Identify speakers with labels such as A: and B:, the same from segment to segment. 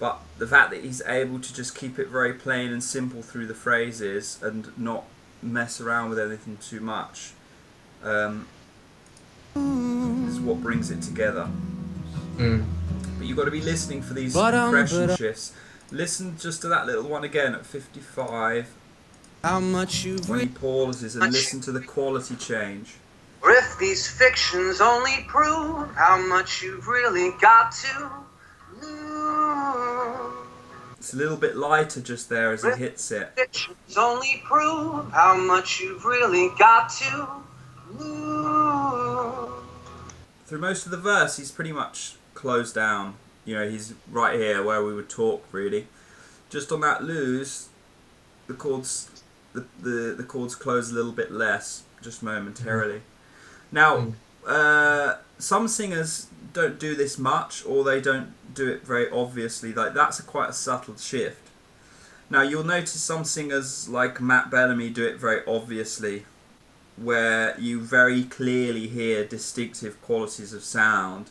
A: But the fact that he's able to just keep it very plain and simple through the phrases and not mess around with anything too much is what brings it together. But you've got to be listening for these compression shifts. Listen just to that little one again at 55.
B: How much you've
A: when he pauses and listen to the quality change.
C: If these fictions only prove how much you've really got to lose.
A: It's a little bit lighter just there as he hits it.
C: Fictions only prove how much you've really got to lose.
A: Through most of the verse, he's pretty much closed down. You know, he's right here where we would talk, really. Just on that lose, the chords, the chords close a little bit less, just momentarily. Now, some singers don't do this much, or they don't do it very obviously. Like that's quite a subtle shift. Now you'll notice some singers like Matt Bellamy do it very obviously, where you very clearly hear distinctive qualities of sound.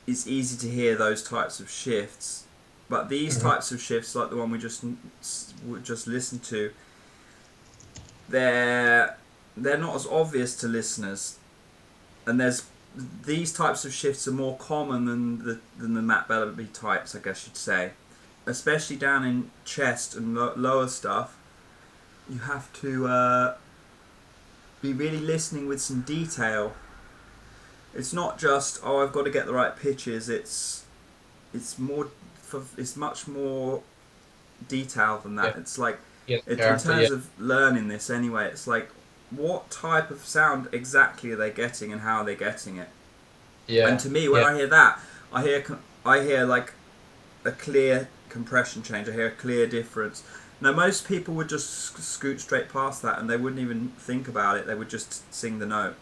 A: It's easy to hear those types of shifts, but these types of shifts, like the one we just listened to, they're not as obvious to listeners, and these types of shifts are more common than the Matt Bellamy types, I guess you'd say, especially down in chest and lower stuff. You have to be really listening with some detail. It's not just, oh, I've got to get the right pitches. It's much more detailed than that. It's like in terms of learning this anyway. It's like, what type of sound exactly are they getting and how are they getting it? Yeah. And to me, when I hear that, I hear like a clear compression change. I hear a clear difference. Now, most people would just scoot straight past that and they wouldn't even think about it. They would just sing the note.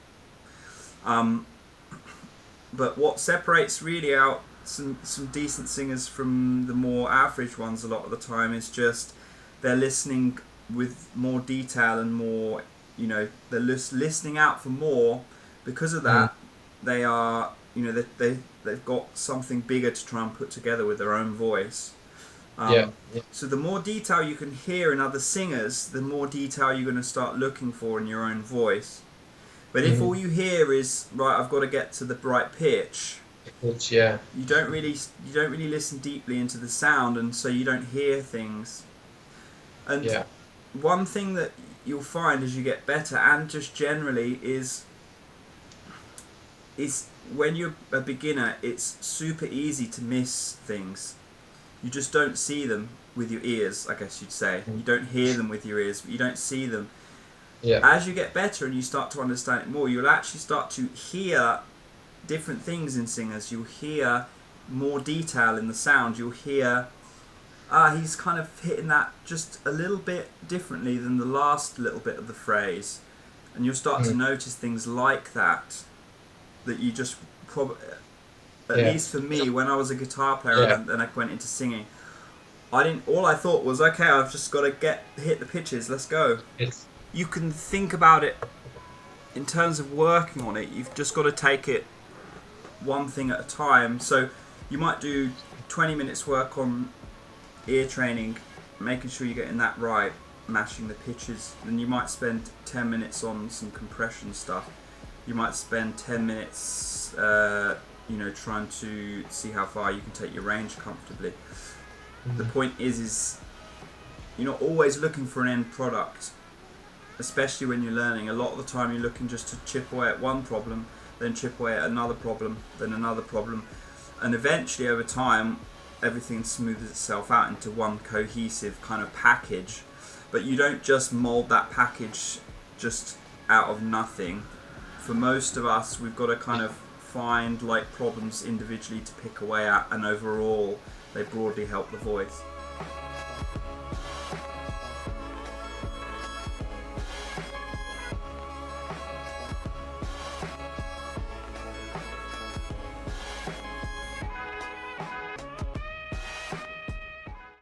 A: But what separates really out some decent singers from the more average ones a lot of the time is just they're listening with more detail and more, you know, they're listening out for more. Because of that, they are, you know, they've got something bigger to try and put together with their own voice. So the more detail you can hear in other singers, the more detail you're going to start looking for in your own voice. But if all you hear is, right, I've got to get to the right pitch, you don't really listen deeply into the sound, and so you don't hear things. And one thing that you'll find as you get better, and just generally, is when you're a beginner, it's super easy to miss things. You just don't see them with your ears, I guess you'd say. You don't hear them with your ears, but you don't see them. As you get better and you start to understand it more, you'll actually start to hear different things in singers. You'll hear more detail in the sound. You'll hear, he's kind of hitting that just a little bit differently than the last little bit of the phrase. And you'll start to notice things like that you just probably, at least for me, when I was a guitar player and I went into singing, all I thought was, okay, I've just got to hit the pitches, let's go. You can think about it in terms of working on it. You've just got to take it one thing at a time. So you might do 20 minutes work on ear training, making sure you're getting that right, matching the pitches. Then you might spend 10 minutes on some compression stuff. You might spend 10 minutes, trying to see how far you can take your range comfortably. The point is you're not always looking for an end product. Especially when you're learning, a lot of the time you're looking just to chip away at one problem, then chip away at another problem, then another problem, and eventually over time everything smooths itself out into one cohesive kind of package. But you don't just mold that package just out of nothing. For most of us, we've got to kind of find like problems individually to pick away at, and overall they broadly help the voice.